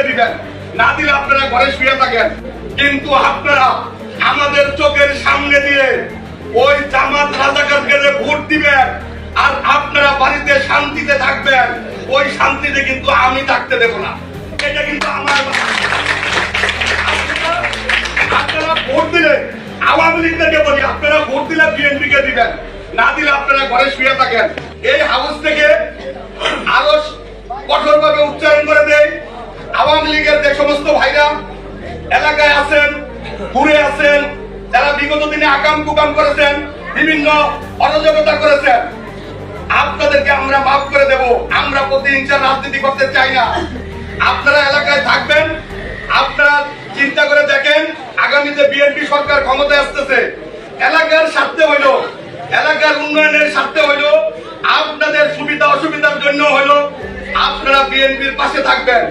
বিএনপিকে দিবেন, না দিলে আপনারা ঘরে শুয়ে থাকেন। কিন্তু আপনারা আমাদের চোখের সামনে দিয়ে ওই জামাত রাজাকারকে ভোট দিবেন আর আপনারা বাড়িতে শান্তিতে থাকবেন, ওই শান্তিতে কিন্তু আমি থাকতে দেব না। এটা কিন্তু আমার আপনারা ভোট দিলে আওয়ামী লীগকে বলি, আপনারা ভোট দিলে বিএনপিকে দিবেন, না দিলে আপনারা ঘরে শুয়ে থাকেন। এই হাউস থেকে আরো কঠোরভাবে উচ্চারণ করে দেয়, আওয়ামী লীগের যে সমস্ত ভাইরা এলাকায় আছেন, ঘুরে আছেন, যারা বিগত দিনে আকাম কুকাম করেছেন, বিভিন্ন অরাজকতা করেছেন, আপনাদেরকে আমরা মাফ করে দেব। আমরা প্রতিহিংসার রাজনীতি করতে চাই না। আপনারা এলাকায় থাকবেন, আপনারা চিন্তা করে দেখেন আগামীতে বিএনপি সরকার ক্ষমতায় আসতেছে, এলাকার স্বার্থে হইল, এলাকার উন্নয়নের স্বার্থে হইল, আপনাদের সুবিধা অসুবিধার জন্য হইল, আপনারা বিএনপির পাশে থাকবেন।